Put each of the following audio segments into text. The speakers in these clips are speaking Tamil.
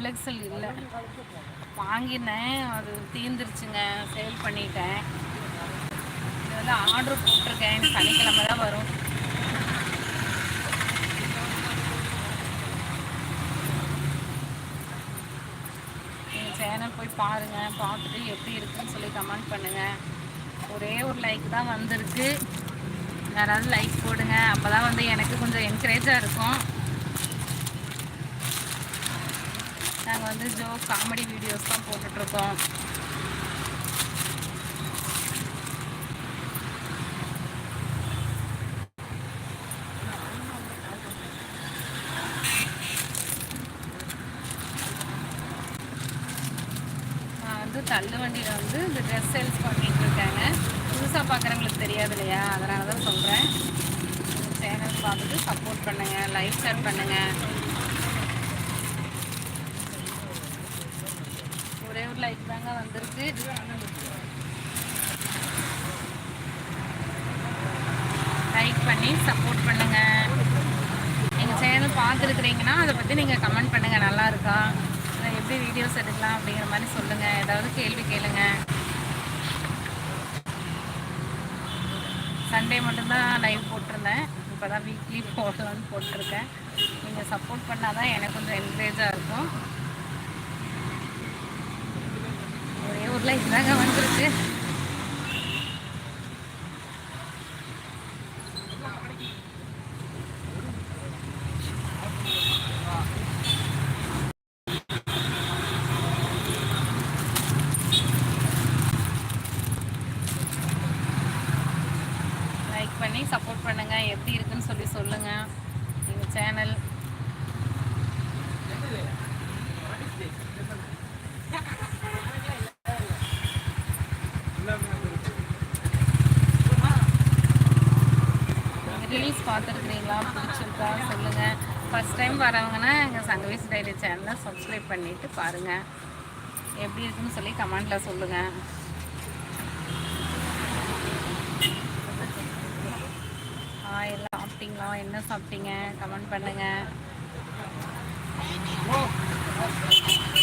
டபுள் எக்ஸல் இல்லை, வாங்கினேன், அது தீர்ந்துருச்சுங்க, சேல் பண்ணிட்டேன். இது வந்து ஆர்டர் போட்டிருக்கேன், சனிக்கிழமை தான் வரும். எங்கள் சேனல் போய் பாருங்கள், பார்த்துட்டு எப்படி இருக்குன்னு சொல்லி கமெண்ட் பண்ணுங்கள். ஒரே ஒரு லைக் தான் வந்திருக்கு, யாராவது லைக் போடுங்க, அப்போ தான் வந்து எனக்கு கொஞ்சம் என்கரேஜாக இருக்கும். நாங்கள் வந்து ஜோக் காமெடி வீடியோஸ் தான் போட்டுட்ருக்கோம். நான் வந்து தள்ளுவண்டியில் வந்து இந்த ட்ரெஸ் சேல்ஸ் பண்ணிகிட்டு இருக்காங்க. புதுசாக பார்க்குறவங்களுக்கு தெரியாது இல்லையா, அதனால தான் சொல்கிறேன். சேனல் பார்த்துட்டு சப்போர்ட் பண்ணுங்கள், லைக் ஷேர் பண்ணுங்கள். ஒரே ஒரு லைக் தாங்க வந்திருக்கு. லைக் பண்ணி சப்போர்ட் பண்ணுங்கள். எங்கள் சேனல் பார்த்துருக்குறீங்கன்னா அதை பற்றி நீங்கள் கமெண்ட் பண்ணுங்கள், நல்லா இருக்கா, எப்படி வீடியோஸ் எடுக்கலாம் அப்படிங்கிற மாதிரி சொல்லுங்கள். ஏதாவது கேள்வி கேளுங்க. சண்டே மட்டும்தான் லைவ் போட்டிருந்தேன், இப்போ தான் வீக்லி போடலான்னு போட்டிருக்கேன். நீங்கள் சப்போர்ட் பண்ணால் தான் எனக்கு கொஞ்சம் என்கரேஜாக இருக்கும். ஒரே ஒரு லைக் தாங்க வந்திருக்கு. லைக் பண்ணி சப்போர்ட் பண்ணுங்கள், எப்படி இருக்குன்னு சொல்லி சொல்லுங்கள். எங்கள் சேனல் ரீல்ஸ் பார்த்துருக்குறீங்களா, பிடிச்சிருக்கா சொல்லுங்கள். ஃபஸ்ட் டைம் வரவங்கன்னா எங்கள் சங்கவேஸ் டைரி சேனலை சப்ஸ்கிரைப் பண்ணிவிட்டு பாருங்கள், எப்படி இருக்குன்னு சொல்லி கமெண்டில் சொல்லுங்கள். எல்லாம் சாப்பிட்டீங்களா, என்ன சாப்பிட்டீங்க கமெண்ட் பண்ணுங்கள்.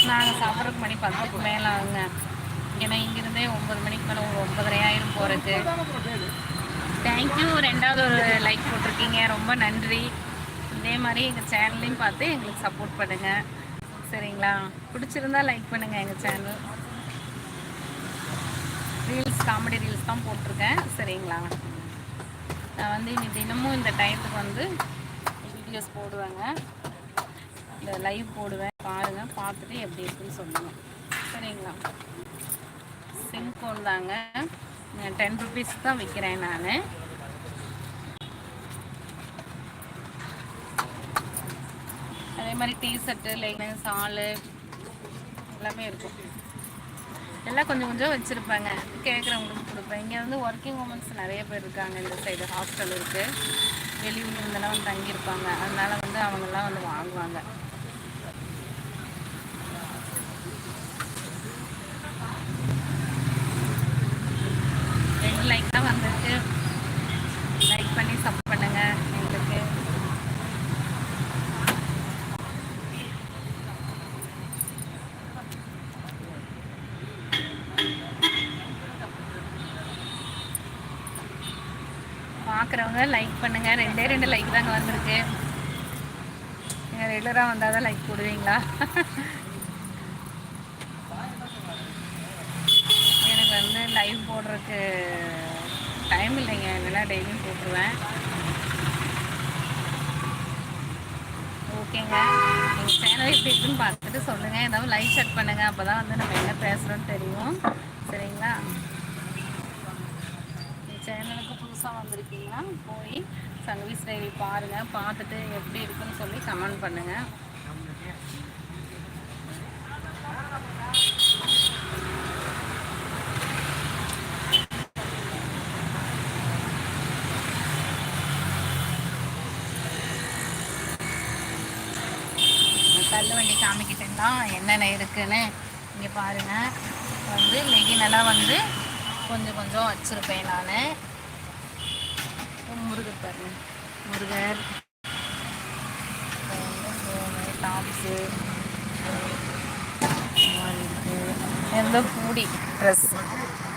நாங்கள் சாப்பிட்றதுக்கு மணி 10க்கு மேலே ஆகுங்க. ஏன்னா இங்கேருந்தே 9 மணிக்கு மேலே ஒரு 9:30 ஆயிரம் போகிறதுக்கு. தேங்க்யூ, 2வது ஒரு லைக் போட்டிருக்கீங்க, ரொம்ப நன்றி. இதே மாதிரி எங்கள் சேனல்லையும் பார்த்து எங்களுக்கு சப்போர்ட் பண்ணுங்கள், சரிங்களா? பிடிச்சிருந்தா லைக் பண்ணுங்கள். எங்கள் சேனல் ரீல்ஸ் காமெடி ரீல்ஸ் தான் போட்டிருக்கேன், சரிங்களா? நான் வந்து இனி தினமும் இந்த டைத்துக்கு வந்து வீடியோஸ் போடுவேங்க, இந்த லைவ் போடுவேன், பாருங்கள், பார்த்துட்டு எப்படி இருக்குன்னு சொல்லுங்கள், சரிங்களா? சிங்கோன் தாங்க, 10 ருபீஸ் தான் விற்கிறேன் நான். அதே மாதிரி டிஷர்ட்டு, லெகின்ஸ், ஆளு எல்லாமே இருக்கும். எல்லாம் கொஞ்சம் கொஞ்சம் வச்சுருப்பாங்க, கேட்குறவங்களுக்கு கொடுப்பேன். இங்கே வந்து ஒர்க்கிங் உமன்ஸ் நிறைய பேர் இருக்காங்க, இந்த சைடு ஹாஸ்டல் இருக்குது, வெளியூர்லேருந்தெல்லாம் வந்து தங்கியிருப்பாங்க, அதனால் வந்து அவங்கெல்லாம் வந்து வாங்குவாங்க. லைக் தான் வந்துருக்கு, லைக் பண்ணி சப்போர்ட் பண்ணுங்கள் எங்களுக்கு. பார்க்குறவங்க லைக் பண்ணுங்கள், 2 லைக் தாங்க வந்திருக்கு. நீங்கள் ரெகுலராக வந்தால் தான் லைக் போடுவீங்களா? எனக்கு வந்து லைவ் போடுறதுக்கு டைம் இல்லைங்க, இல்லைனா டெய்லியும் போட்டுருவேன். ஓகேங்க, எங்கள் சேனல் எப்படி இருக்குன்னு பார்த்துட்டு சொல்லுங்கள், ஏதாவது லைக் ஷேர் பண்ணுங்கள், அப்போ தான் வந்து நம்ம என்ன பேசுகிறோன்னு தெரியும், சரிங்களா? எங்கள் சேனலுக்கு புதுசாக வந்திருக்கீங்கன்னா போய் சங்கவேஸ் டைரி பாருங்கள், பார்த்துட்டு எப்படி இருக்குன்னு சொல்லி கமெண்ட் பண்ணுங்கள். தள்ளுவண்டி காமிக்கிட்டேன்னா என்னென்ன இருக்குன்னு இங்கே பாருங்கள். வந்து லெகினெல்லாம் வந்து கொஞ்சம் கொஞ்சம் வச்சுருப்பேன் நான். முருகர் பாருங்கள், முருகர் டாப்ஸு எந்த பூடி ட்ரெஸ்